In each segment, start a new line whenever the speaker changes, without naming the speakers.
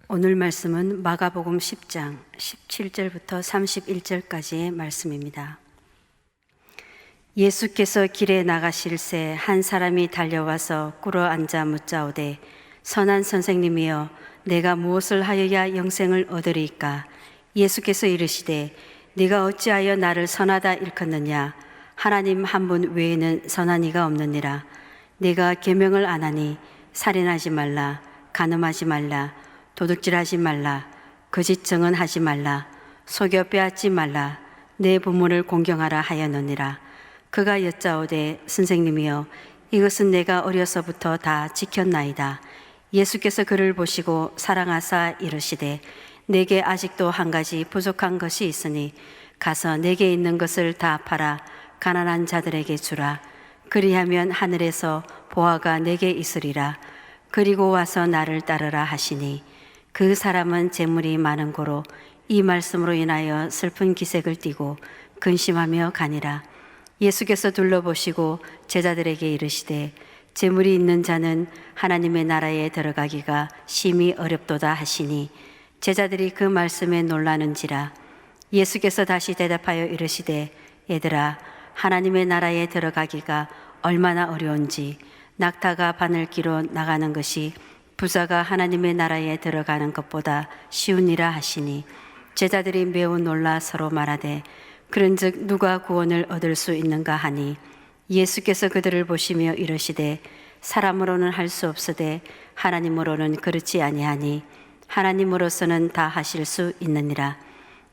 오늘 말씀은 마가복음 10장 17절부터 31절까지의 말씀입니다. 예수께서 길에 나가실새 한 사람이 달려와서 꿇어 앉아 묻자오되 선한 선생님이여 내가 무엇을 하여야 영생을 얻으리이까? 예수께서 이르시되 네가 어찌하여 나를 선하다 일컫느냐? 하나님 한 분 외에는 선한 이가 없느니라. 네가 계명을 안 하니 살인하지 말라, 간음하지 말라, 도둑질하지 말라, 거짓 증언하지 말라, 속여 빼앗지 말라, 내 부모를 공경하라 하였느니라. 그가 여짜오되 선생님이여 이것은 내가 어려서부터 다 지켰나이다. 예수께서 그를 보시고 사랑하사 이르시되 내게 아직도 한 가지 부족한 것이 있으니 가서 내게 있는 것을 다 팔아 가난한 자들에게 주라. 그리하면 하늘에서 보화가 내게 있으리라. 그리고 와서 나를 따르라 하시니 그 사람은 재물이 많은 고로 이 말씀으로 인하여 슬픈 기색을 띠고 근심하며 가니라. 예수께서 둘러보시고 제자들에게 이르시되 재물이 있는 자는 하나님의 나라에 들어가기가 심히 어렵도다 하시니 제자들이 그 말씀에 놀라는지라. 예수께서 다시 대답하여 이르시되 얘들아 하나님의 나라에 들어가기가 얼마나 어려운지 낙타가 바늘기로 나가는 것이 부자가 하나님의 나라에 들어가는 것보다 쉬우니라 하시니 제자들이 매우 놀라 서로 말하되 그런즉 누가 구원을 얻을 수 있는가 하니 예수께서 그들을 보시며 이르시되 사람으로는 할 수 없으되 하나님으로는 그렇지 아니하니 하나님으로서는 다 하실 수 있느니라.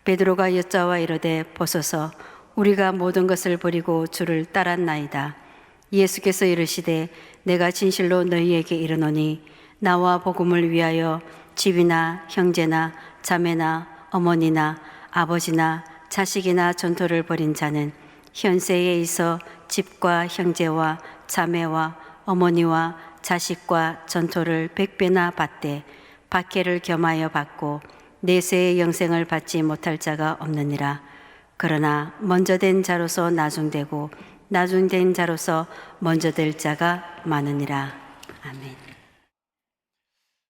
베드로가 여짜와 이르되 보소서 우리가 모든 것을 버리고 주를 따랐나이다. 예수께서 이르시되 내가 진실로 너희에게 이르노니 나와 복음을 위하여 집이나 형제나 자매나 어머니나 아버지나 자식이나 전토를 벌인 자는 현세에 있어 집과 형제와 자매와 어머니와 자식과 전토를 100배나 받되 박해를 겸하여 받고 내세의 영생을 받지 못할 자가 없느니라. 그러나 먼저 된 자로서 나중되고 나중된 자로서 먼저 될 자가 많으니라. 아멘.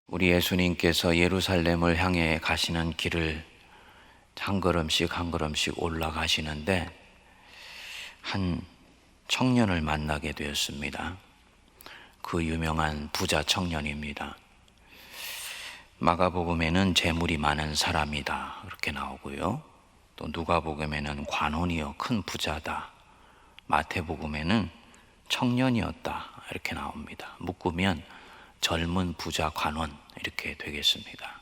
우리 예수님께서 예루살렘을 향해 가시는 길을 한 걸음씩 한 걸음씩 올라가시는데 한 청년을 만나게 되었습니다. 그 유명한 부자 청년입니다. 마가복음에는 재물이 많은 사람이다 이렇게 나오고요. 또 누가복음에는 관원이요 큰 부자다. 마태복음에는 청년이었다 이렇게 나옵니다. 묶으면 젊은 부자 관원 이렇게 되겠습니다.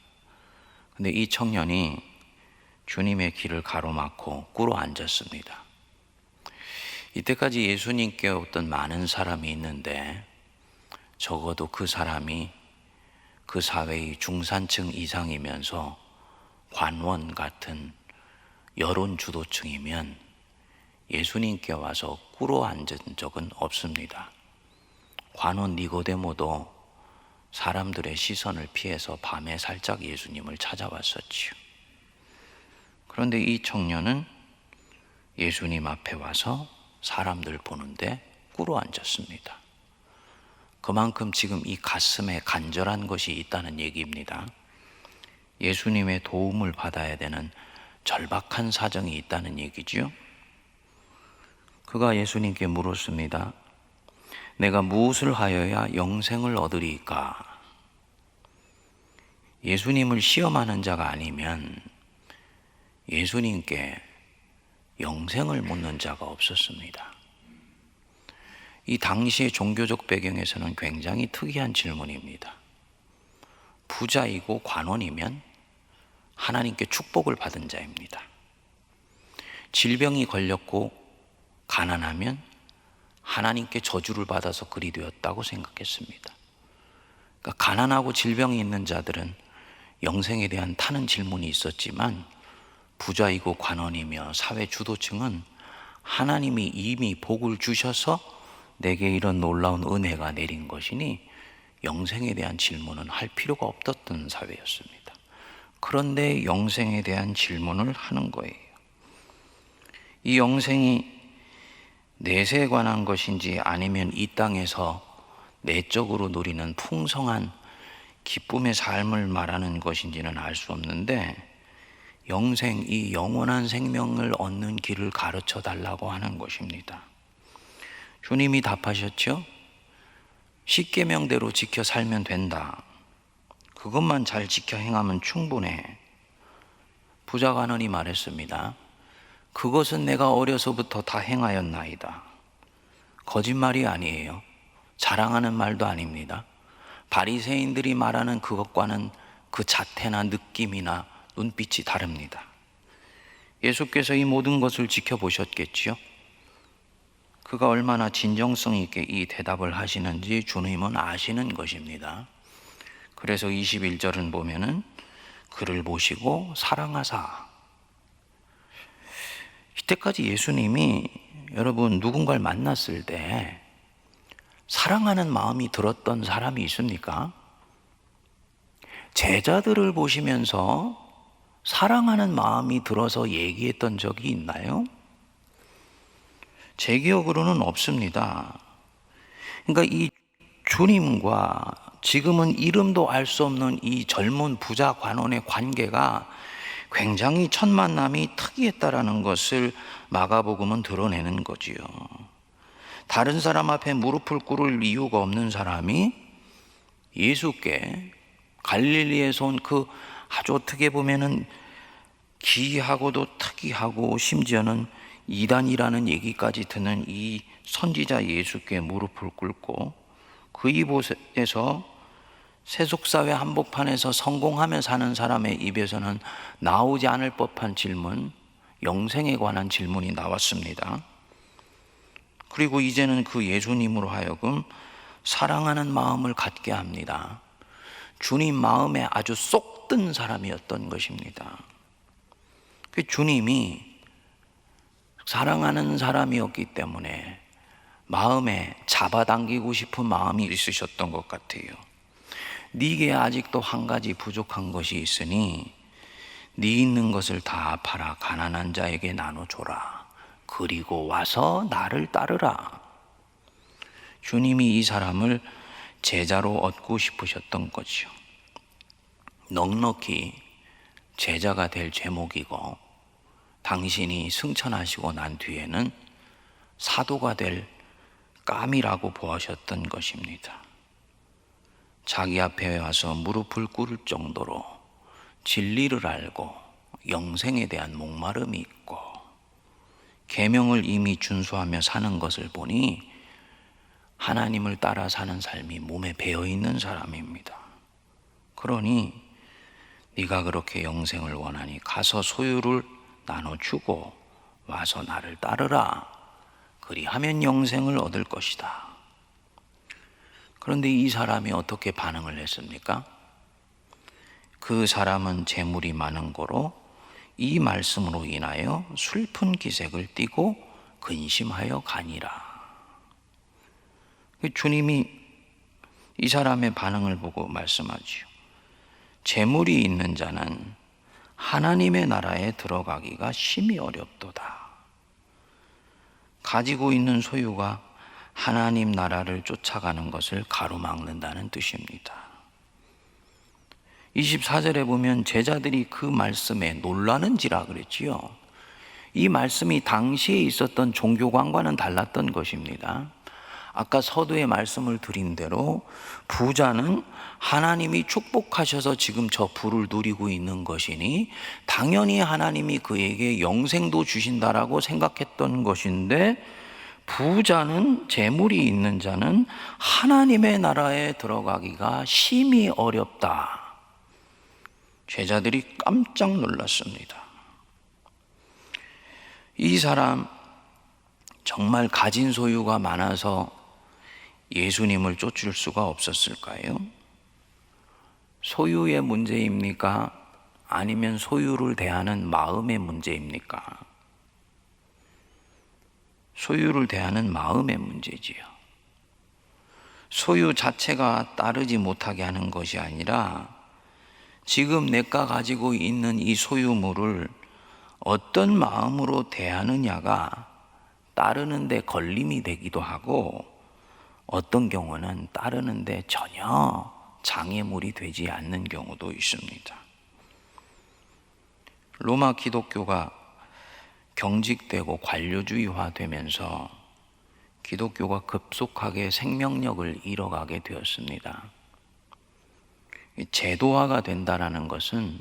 근데 이 청년이 주님의 길을 가로막고 꿇어 앉았습니다. 이때까지 예수님께 어떤 많은 사람이 있는데 적어도 그 사람이 그 사회의 중산층 이상이면서 관원 같은 여론 주도층이면 예수님께 와서 꿇어 앉은 적은 없습니다. 관원 니고데모도 사람들의 시선을 피해서 밤에 살짝 예수님을 찾아왔었지요. 그런데 이 청년은 예수님 앞에 와서 사람들 보는데 꿇어 앉았습니다. 그만큼 지금 이 가슴에 간절한 것이 있다는 얘기입니다. 예수님의 도움을 받아야 되는 절박한 사정이 있다는 얘기죠. 그가 예수님께 물었습니다. 내가 무엇을 하여야 영생을 얻으리까? 예수님을 시험하는 자가 아니면 예수님께 영생을 묻는 자가 없었습니다. 이 당시의 종교적 배경에서는 굉장히 특이한 질문입니다. 부자이고 관원이면 하나님께 축복을 받은 자입니다. 질병이 걸렸고 가난하면 하나님께 저주를 받아서 그리 되었다고 생각했습니다. 그러니까 가난하고 질병이 있는 자들은 영생에 대한 타는 질문이 있었지만 부자이고 관원이며 사회 주도층은 하나님이 이미 복을 주셔서 내게 이런 놀라운 은혜가 내린 것이니 영생에 대한 질문은 할 필요가 없었던 사회였습니다. 그런데 영생에 대한 질문을 하는 거예요. 이 영생이 내세에 관한 것인지 아니면 이 땅에서 내적으로 누리는 풍성한 기쁨의 삶을 말하는 것인지는 알 수 없는데 영생, 이 영원한 생명을 얻는 길을 가르쳐 달라고 하는 것입니다. 주님이 답하셨죠? 십계명대로 지켜 살면 된다. 그것만 잘 지켜 행하면 충분해. 부자 간원이 말했습니다. 그것은 내가 어려서부터 다 행하였나이다. 거짓말이 아니에요. 자랑하는 말도 아닙니다. 바리새인들이 말하는 그것과는 그 자태나 느낌이나 눈빛이 다릅니다. 예수께서 이 모든 것을 지켜보셨겠지요? 그가 얼마나 진정성 있게 이 대답을 하시는지 주님은 아시는 것입니다. 그래서 21절은 보면은 그를 보시고 사랑하사. 이때까지 예수님이 여러분 누군가를 만났을 때 사랑하는 마음이 들었던 사람이 있습니까? 제자들을 보시면서 사랑하는 마음이 들어서 얘기했던 적이 있나요? 제 기억으로는 없습니다. 그러니까 이 주님과 지금은 이름도 알 수 없는 이 젊은 부자 관원의 관계가 굉장히 첫 만남이 특이했다라는 것을 마가복음은 드러내는 거지요. 다른 사람 앞에 무릎을 꿇을 이유가 없는 사람이 예수께 갈릴리에서 온 그 아주 어떻게 보면은 기이하고도 특이하고 심지어는 이단이라는 얘기까지 듣는 이 선지자 예수께 무릎을 꿇고 그 이곳에서 세속사회 한복판에서 성공하며 사는 사람의 입에서는 나오지 않을 법한 질문, 영생에 관한 질문이 나왔습니다. 그리고 이제는 그 예수님으로 하여금 사랑하는 마음을 갖게 합니다. 주님 마음에 아주 쏙 든 사람이었던 것입니다. 그 주님이 사랑하는 사람이었기 때문에 마음에 잡아당기고 싶은 마음이 있으셨던 것 같아요. 네게 아직도 한 가지 부족한 것이 있으니 네 있는 것을 다 팔아 가난한 자에게 나눠줘라. 그리고 와서 나를 따르라. 주님이 이 사람을 제자로 얻고 싶으셨던 거죠. 넉넉히 제자가 될 제목이고 당신이 승천하시고 난 뒤에는 사도가 될 감이라고 보하셨던 것입니다. 자기 앞에 와서 무릎을 꿇을 정도로 진리를 알고 영생에 대한 목마름이 있고 계명을 이미 준수하며 사는 것을 보니 하나님을 따라 사는 삶이 몸에 배어 있는 사람입니다. 그러니 네가 그렇게 영생을 원하니 가서 소유를 나눠주고 와서 나를 따르라. 그리하면 영생을 얻을 것이다. 그런데 이 사람이 어떻게 반응을 했습니까? 그 사람은 재물이 많은 거로 이 말씀으로 인하여 슬픈 기색을 띠고 근심하여 가니라. 주님이 이 사람의 반응을 보고 말씀하지요. 재물이 있는 자는 하나님의 나라에 들어가기가 심히 어렵도다. 가지고 있는 소유가 하나님 나라를 쫓아가는 것을 가로막는다는 뜻입니다. 24절에 보면 제자들이 그 말씀에 놀라는지라 그랬지요. 이 말씀이 당시에 있었던 종교관과는 달랐던 것입니다. 아까 서두에 말씀을 드린 대로 부자는 하나님이 축복하셔서 지금 저 부를 누리고 있는 것이니 당연히 하나님이 그에게 영생도 주신다라고 생각했던 것인데, 부자는, 재물이 있는 자는 하나님의 나라에 들어가기가 심히 어렵다. 제자들이 깜짝 놀랐습니다. 이 사람 정말 가진 소유가 많아서 예수님을 쫓을 수가 없었을까요? 소유의 문제입니까? 아니면 소유를 대하는 마음의 문제입니까? 소유를 대하는 마음의 문제지요. 소유 자체가 따르지 못하게 하는 것이 아니라 지금 내가 가지고 있는 이 소유물을 어떤 마음으로 대하느냐가 따르는데 걸림이 되기도 하고 어떤 경우는 따르는데 전혀 장애물이 되지 않는 경우도 있습니다. 로마 기독교가 경직되고 관료주의화되면서 기독교가 급속하게 생명력을 잃어가게 되었습니다. 제도화가 된다는 것은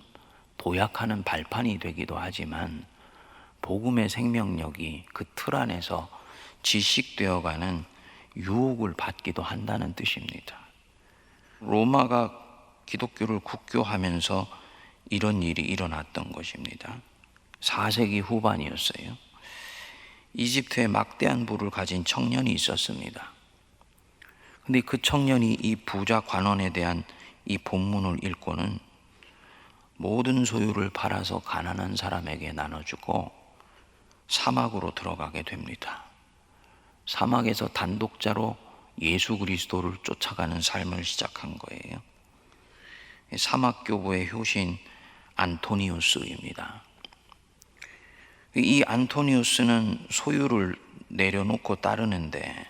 도약하는 발판이 되기도 하지만 복음의 생명력이 그 틀 안에서 지식되어가는 유혹을 받기도 한다는 뜻입니다. 로마가 기독교를 국교하면서 이런 일이 일어났던 것입니다. 4세기 후반이었어요. 이집트에 막대한 부를 가진 청년이 있었습니다. 근데 그 청년이 이 부자 관원에 대한 이 본문을 읽고는 모든 소유를 팔아서 가난한 사람에게 나눠주고 사막으로 들어가게 됩니다. 사막에서 단독자로 예수 그리스도를 쫓아가는 삶을 시작한 거예요. 사막교부의 효신 안토니우스입니다. 이 안토니우스는 소유를 내려놓고 따르는데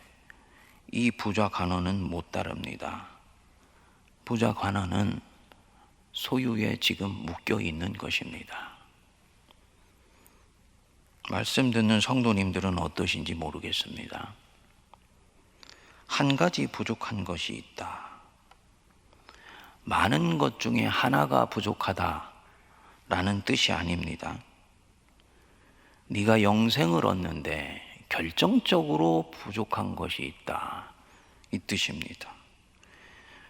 이 부자 관원은 못 따릅니다. 부자 관원은 소유에 지금 묶여 있는 것입니다. 말씀 듣는 성도님들은 어떠신지 모르겠습니다. 한 가지 부족한 것이 있다. 많은 것 중에 하나가 부족하다라는 뜻이 아닙니다. 네가 영생을 얻는데 결정적으로 부족한 것이 있다, 이 뜻입니다.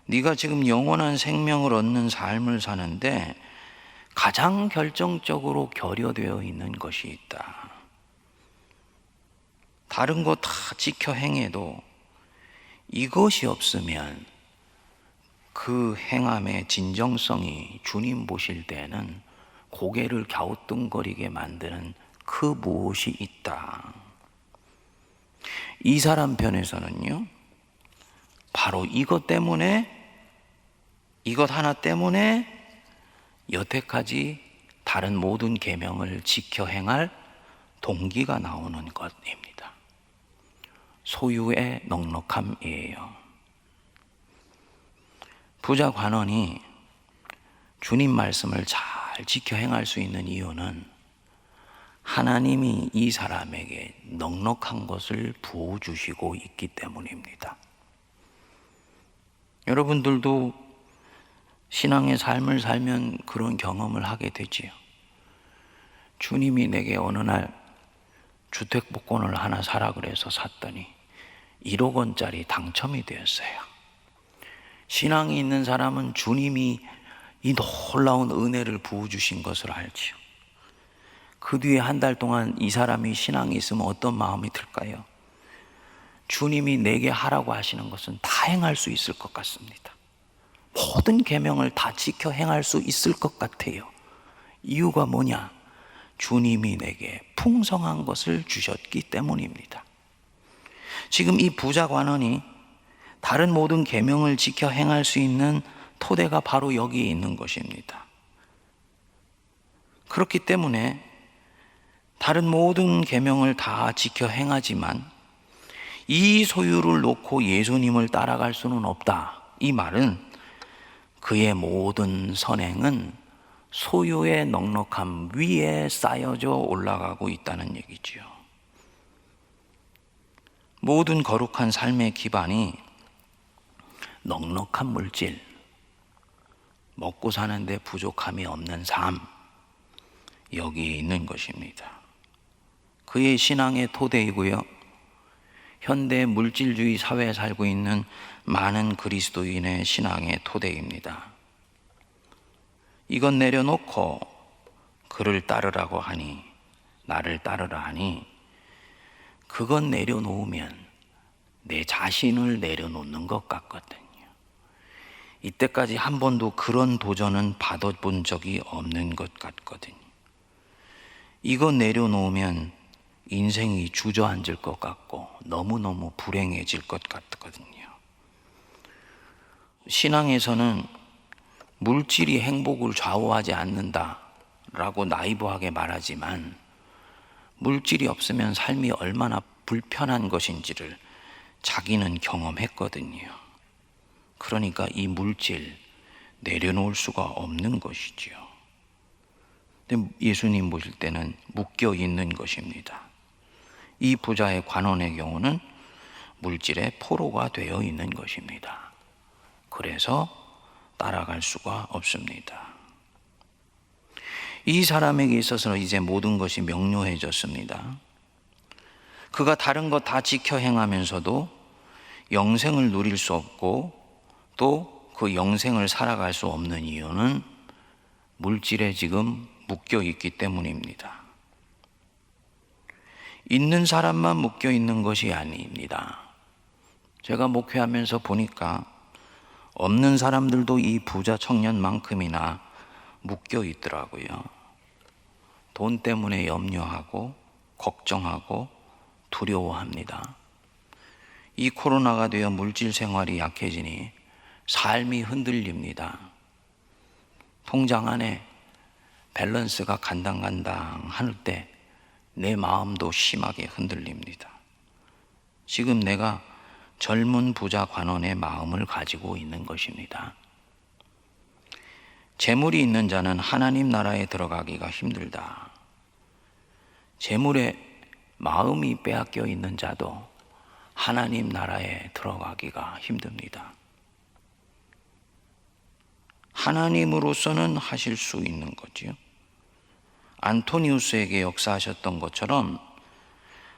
네가 지금 영원한 생명을 얻는 삶을 사는데 가장 결정적으로 결여되어 있는 것이 있다. 다른 거 다 지켜 행해도 이것이 없으면 그 행함의 진정성이 주님 보실 때는 고개를 갸우뚱거리게 만드는 그 무엇이 있다. 이 사람 편에서는요, 바로 이것 하나 때문에 여태까지 다른 모든 계명을 지켜 행할 동기가 나오는 것입니다. 소유의 넉넉함이에요. 부자 관원이 주님 말씀을 잘 지켜 행할 수 있는 이유는 하나님이 이 사람에게 넉넉한 것을 부어주시고 있기 때문입니다. 여러분들도 신앙의 삶을 살면 그런 경험을 하게 되지요. 주님이 내게 어느 날 주택복권을 하나 사라 그래서 샀더니 1억 원짜리 당첨이 되었어요. 신앙이 있는 사람은 주님이 이 놀라운 은혜를 부어주신 것을 알지요. 그 뒤에 한 달 동안 이 사람이 신앙이 있으면 어떤 마음이 들까요? 주님이 내게 하라고 하시는 것은 다 행할 수 있을 것 같습니다. 모든 계명을 다 지켜 행할 수 있을 것 같아요. 이유가 뭐냐? 주님이 내게 풍성한 것을 주셨기 때문입니다. 지금 이 부자 관원이 다른 모든 계명을 지켜 행할 수 있는 토대가 바로 여기에 있는 것입니다. 그렇기 때문에 다른 모든 계명을 다 지켜 행하지만 이 소유를 놓고 예수님을 따라갈 수는 없다. 이 말은 그의 모든 선행은 소유의 넉넉함 위에 쌓여져 올라가고 있다는 얘기지요. 모든 거룩한 삶의 기반이 넉넉한 물질, 먹고 사는데 부족함이 없는 삶, 여기에 있는 것입니다. 그의 신앙의 토대이고요, 현대 물질주의 사회에 살고 있는 많은 그리스도인의 신앙의 토대입니다. 이것 내려놓고 그를 따르라고 하니, 나를 따르라 하니, 그것 내려놓으면 내 자신을 내려놓는 것 같거든요. 이때까지 한 번도 그런 도전은 받아본 적이 없는 것 같거든요. 이것 내려놓으면 인생이 주저앉을 것 같고 너무너무 불행해질 것 같거든요. 신앙에서는 물질이 행복을 좌우하지 않는다라고 나이브하게 말하지만 물질이 없으면 삶이 얼마나 불편한 것인지를 자기는 경험했거든요. 그러니까 이 물질 내려놓을 수가 없는 것이지요. 근데 예수님 보실 때는 묶여 있는 것입니다. 이 부자의 관원의 경우는 물질의 포로가 되어 있는 것입니다. 그래서 따라갈 수가 없습니다. 이 사람에게 있어서는 이제 모든 것이 명료해졌습니다. 그가 다른 것 다 지켜 행하면서도 영생을 누릴 수 없고 또 그 영생을 살아갈 수 없는 이유는 물질에 지금 묶여 있기 때문입니다. 있는 사람만 묶여 있는 것이 아닙니다. 제가 목회하면서 보니까 없는 사람들도 이 부자 청년만큼이나 묶여 있더라고요. 돈 때문에 염려하고 걱정하고 두려워합니다. 이 코로나가 되어 물질 생활이 약해지니 삶이 흔들립니다. 통장 안에 밸런스가 간당간당 할 때 내 마음도 심하게 흔들립니다. 지금 내가 젊은 부자 관원의 마음을 가지고 있는 것입니다. 재물이 있는 자는 하나님 나라에 들어가기가 힘들다. 재물에 마음이 빼앗겨 있는 자도 하나님 나라에 들어가기가 힘듭니다. 하나님으로서는 하실 수 있는 거지요. 안토니우스에게 역사하셨던 것처럼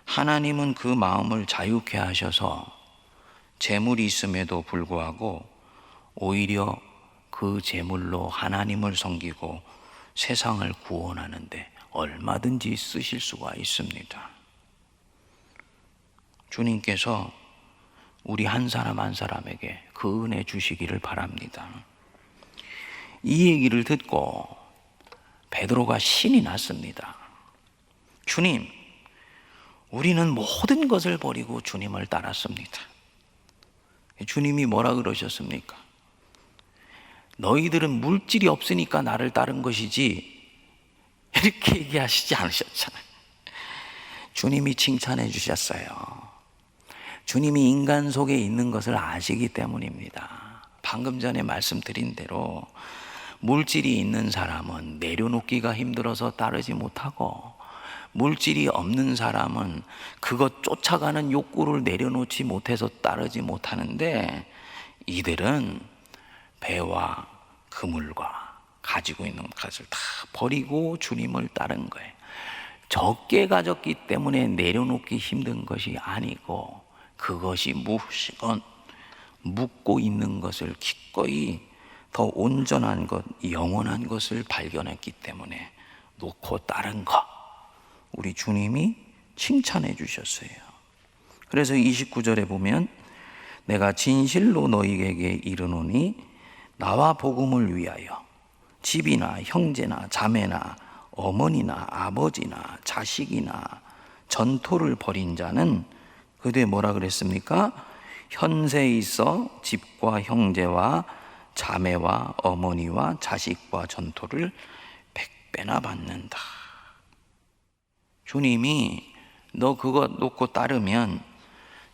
하나님은 그 마음을 자유케 하셔서 재물이 있음에도 불구하고 오히려 그 재물로 하나님을 섬기고 세상을 구원하는데 얼마든지 쓰실 수가 있습니다. 주님께서 우리 한 사람 한 사람에게 그 은혜 주시기를 바랍니다. 이 얘기를 듣고 베드로가 신이 났습니다. 주님, 우리는 모든 것을 버리고 주님을 따랐습니다. 주님이 뭐라 그러셨습니까? 너희들은 물질이 없으니까 나를 따른 것이지, 이렇게 얘기하시지 않으셨잖아요. 주님이 칭찬해 주셨어요. 주님이 인간 속에 있는 것을 아시기 때문입니다. 방금 전에 말씀드린 대로 물질이 있는 사람은 내려놓기가 힘들어서 따르지 못하고, 물질이 없는 사람은 그것 쫓아가는 욕구를 내려놓지 못해서 따르지 못하는데, 이들은 배와 그물과 가지고 있는 것을 다 버리고 주님을 따른 거예요. 적게 가졌기 때문에 내려놓기 힘든 것이 아니고, 그것이 무엇이건 묻고 있는 것을 기꺼이 더 온전한 것, 영원한 것을 발견했기 때문에 놓고 따른 것, 우리 주님이 칭찬해 주셨어요. 그래서 29절에 보면 내가 진실로 너희에게 이르노니 나와 복음을 위하여 집이나 형제나 자매나 어머니나 아버지나 자식이나 전토를 벌인 자는, 그때 뭐라 그랬습니까? 현세에 있어 집과 형제와 자매와 어머니와 자식과 전토를 100배나 받는다. 주님이 너 그거 놓고 따르면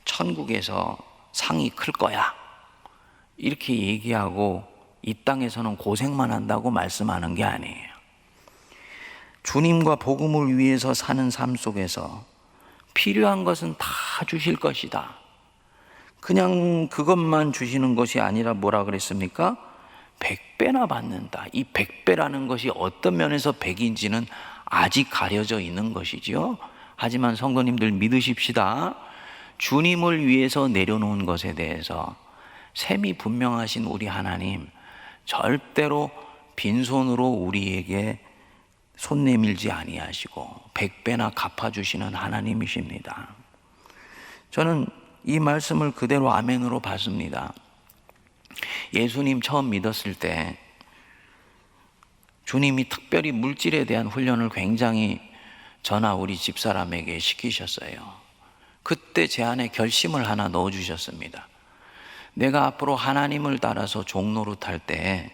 천국에서 상이 클 거야, 이렇게 얘기하고 이 땅에서는 고생만 한다고 말씀하는 게 아니에요. 주님과 복음을 위해서 사는 삶 속에서 필요한 것은 다 주실 것이다. 그냥 그것만 주시는 것이 아니라 뭐라 그랬습니까? 100배나 받는다. 이 100배라는 것이 어떤 면에서 100인지는 아직 가려져 있는 것이지요. 하지만 성도님들 믿으십시다. 주님을 위해서 내려놓은 것에 대해서 셈이 분명하신 우리 하나님, 절대로 빈손으로 우리에게 손 내밀지 아니하시고 100배나 갚아주시는 하나님이십니다. 저는 이 말씀을 그대로 아멘으로 받습니다. 예수님 처음 믿었을 때 주님이 특별히 물질에 대한 훈련을 굉장히 저나 우리 집사람에게 시키셨어요. 그때 제 안에 결심을 하나 넣어주셨습니다. 내가 앞으로 하나님을 따라서 종노릇할 때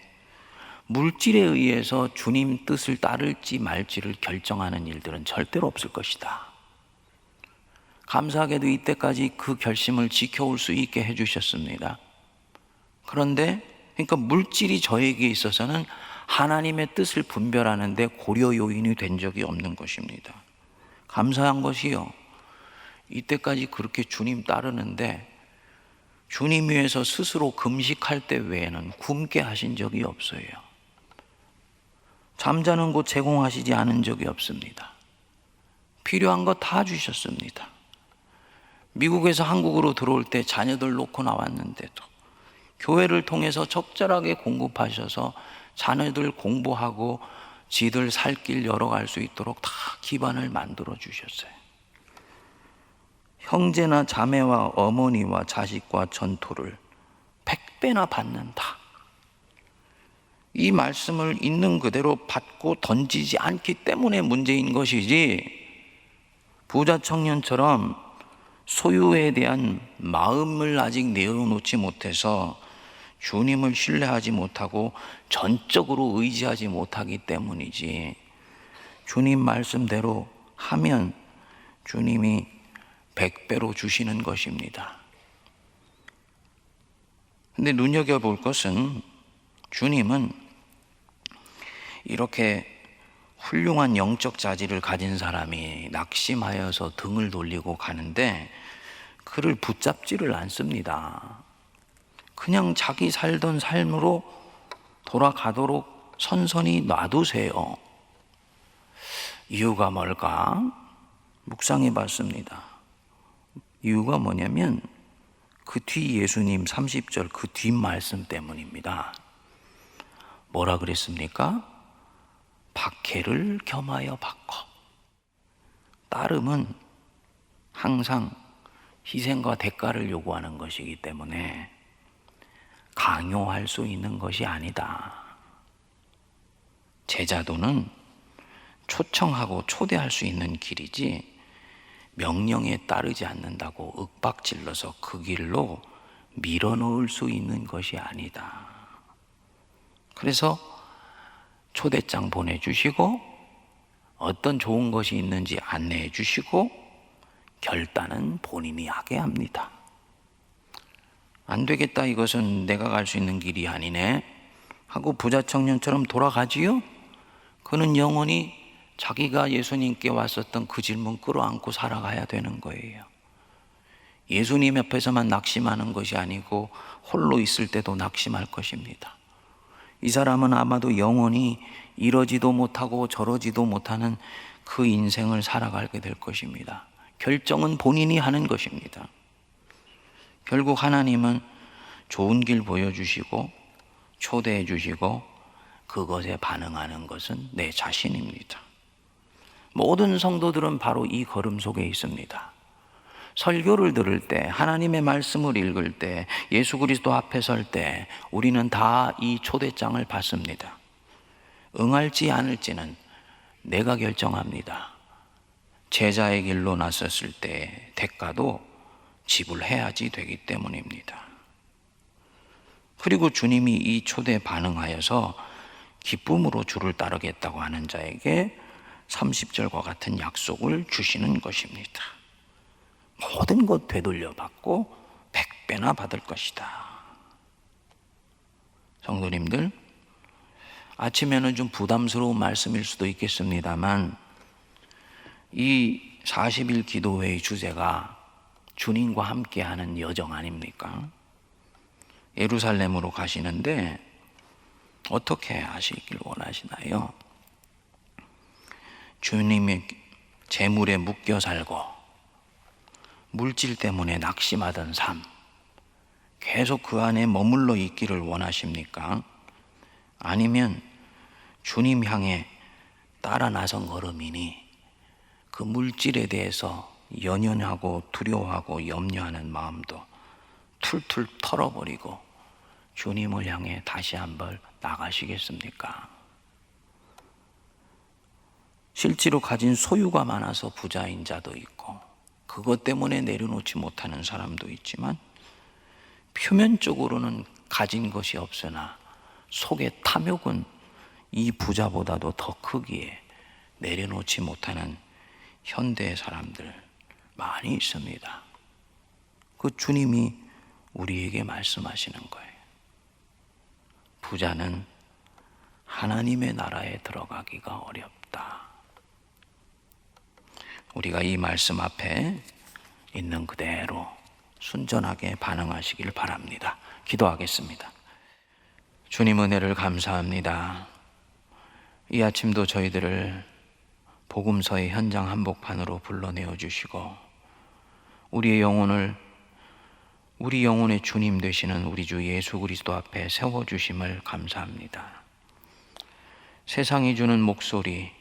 물질에 의해서 주님 뜻을 따를지 말지를 결정하는 일들은 절대로 없을 것이다. 감사하게도 이때까지 그 결심을 지켜올 수 있게 해주셨습니다. 그런데 그러니까 물질이 저에게 있어서는 하나님의 뜻을 분별하는 데 고려 요인이 된 적이 없는 것입니다. 감사한 것이요, 이때까지 그렇게 주님 따르는데 주님 위해서 스스로 금식할 때 외에는 굶게 하신 적이 없어요. 잠자는 곳 제공하시지 않은 적이 없습니다. 필요한 거 다 주셨습니다. 미국에서 한국으로 들어올 때 자녀들 놓고 나왔는데도 교회를 통해서 적절하게 공급하셔서 자녀들 공부하고 지들 살 길 열어갈 수 있도록 다 기반을 만들어 주셨어요. 형제나 자매와 어머니와 자식과 전토를 100배나 받는다. 이 말씀을 있는 그대로 받고 던지지 않기 때문에 문제인 것이지, 부자 청년처럼 소유에 대한 마음을 아직 내어놓지 못해서 주님을 신뢰하지 못하고 전적으로 의지하지 못하기 때문이지, 주님 말씀대로 하면 주님이 100배로 주시는 것입니다. 근데 눈여겨볼 것은, 주님은 이렇게 훌륭한 영적 자질을 가진 사람이 낙심하여서 등을 돌리고 가는데 그를 붙잡지를 않습니다. 그냥 자기 살던 삶으로 돌아가도록 선선히 놔두세요. 이유가 뭘까? 묵상해 봤습니다. 이유가 뭐냐면 그 뒤 예수님 30절 그 뒷 말씀 때문입니다. 뭐라 그랬습니까? 박해를 겸하여 받고. 따름은 항상 희생과 대가를 요구하는 것이기 때문에 강요할 수 있는 것이 아니다. 제자도는 초청하고 초대할 수 있는 길이지 명령에 따르지 않는다고 윽박질러서 그 길로 밀어넣을 수 있는 것이 아니다. 그래서 초대장 보내주시고 어떤 좋은 것이 있는지 안내해 주시고 결단은 본인이 하게 합니다. 안 되겠다, 이것은 내가 갈 수 있는 길이 아니네 하고 부자 청년처럼 돌아가지요? 그는 영원히 자기가 예수님께 왔었던 그 질문 끌어안고 살아가야 되는 거예요. 예수님 옆에서만 낙심하는 것이 아니고 홀로 있을 때도 낙심할 것입니다. 이 사람은 아마도 영원히 이러지도 못하고 저러지도 못하는 그 인생을 살아가게 될 것입니다. 결정은 본인이 하는 것입니다. 결국 하나님은 좋은 길 보여주시고 초대해 주시고 그것에 반응하는 것은 내 자신입니다. 모든 성도들은 바로 이 걸음 속에 있습니다. 설교를 들을 때, 하나님의 말씀을 읽을 때, 예수 그리스도 앞에 설 때 우리는 다 이 초대장을 받습니다. 응할지 않을지는 내가 결정합니다. 제자의 길로 나섰을 때 대가도 지불해야지 되기 때문입니다. 그리고 주님이 이 초대에 반응하여서 기쁨으로 주를 따르겠다고 하는 자에게 30절과 같은 약속을 주시는 것입니다. 모든 것 되돌려 받고 100배나 받을 것이다. 성도님들, 아침에는 좀 부담스러운 말씀일 수도 있겠습니다만 이 40일 기도회의 주제가 주님과 함께하는 여정 아닙니까? 예루살렘으로 가시는데 어떻게 하시길 원하시나요? 주님의 재물에 묶여 살고 물질 때문에 낙심하던 삶, 계속 그 안에 머물러 있기를 원하십니까? 아니면 주님 향해 따라 나선 걸음이니 그 물질에 대해서 연연하고 두려워하고 염려하는 마음도 툴툴 털어버리고 주님을 향해 다시 한번 나가시겠습니까? 실제로 가진 소유가 많아서 부자인 자도 있고 그것 때문에 내려놓지 못하는 사람도 있지만 표면적으로는 가진 것이 없으나 속의 탐욕은 이 부자보다도 더 크기에 내려놓지 못하는 현대의 사람들 많이 있습니다. 그 주님이 우리에게 말씀하시는 거예요. 부자는 하나님의 나라에 들어가기가 어렵다. 우리가 이 말씀 앞에 있는 그대로 순전하게 반응하시길 바랍니다. 기도하겠습니다. 주님 은혜를 감사합니다. 이 아침도 저희들을 복음서의 현장 한복판으로 불러내어 주시고 우리 영혼의 주님 되시는 우리 주 예수 그리스도 앞에 세워주심을 감사합니다. 세상이 주는 목소리,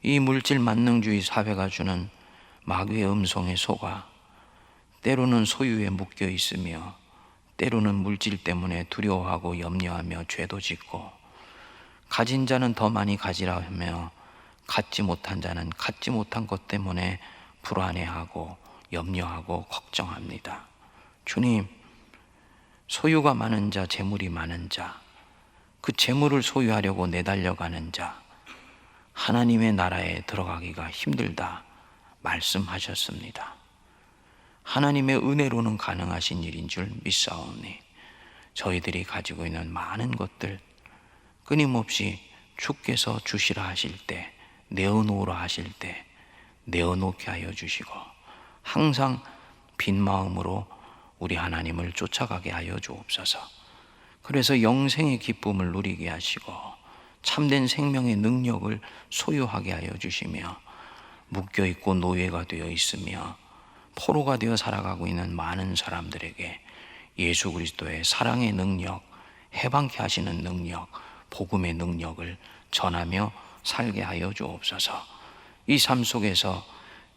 이 물질 만능주의 사회가 주는 마귀의 음성에 속아 때로는 소유에 묶여 있으며 때로는 물질 때문에 두려워하고 염려하며 죄도 짓고 가진 자는 더 많이 가지라 하며 갖지 못한 자는 갖지 못한 것 때문에 불안해하고 염려하고 걱정합니다. 주님, 소유가 많은 자, 재물이 많은 자, 그 재물을 소유하려고 내달려가는 자, 하나님의 나라에 들어가기가 힘들다 말씀하셨습니다. 하나님의 은혜로는 가능하신 일인 줄 믿사오니 저희들이 가지고 있는 많은 것들 끊임없이 주께서 주시라 하실 때, 내어놓으라 하실 때 내어놓게 하여 주시고 항상 빈 마음으로 우리 하나님을 쫓아가게 하여 주옵소서. 그래서 영생의 기쁨을 누리게 하시고 참된 생명의 능력을 소유하게 하여 주시며 묶여있고 노예가 되어 있으며 포로가 되어 살아가고 있는 많은 사람들에게 예수 그리스도의 사랑의 능력, 해방케 하시는 능력, 복음의 능력을 전하며 살게 하여 주옵소서. 이 삶 속에서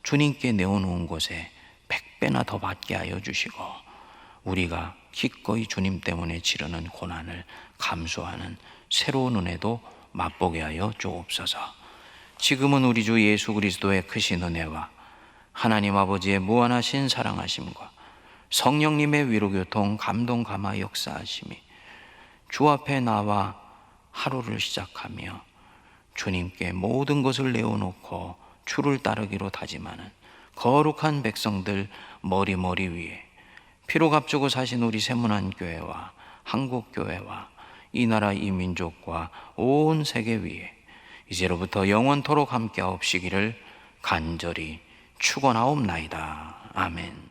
주님께 내어놓은 곳에 100배나 더 받게 하여 주시고 우리가 기꺼이 주님 때문에 치르는 고난을 감수하는 새로운 은혜도 맛보게 하여 주옵소서. 지금은 우리 주 예수 그리스도의 크신 은혜와 하나님 아버지의 무한하신 사랑하심과 성령님의 위로교통 감동 감화 역사하심이 주 앞에 나와 하루를 시작하며 주님께 모든 것을 내어놓고 주를 따르기로 다짐하는 거룩한 백성들 머리 위에 피로 값주고 사신 우리 세문안교회와 한국교회와 이 나라 이 민족과 온 세계 위에 이제로부터 영원토록 함께하옵시기를 간절히 축원하옵나이다. 아멘.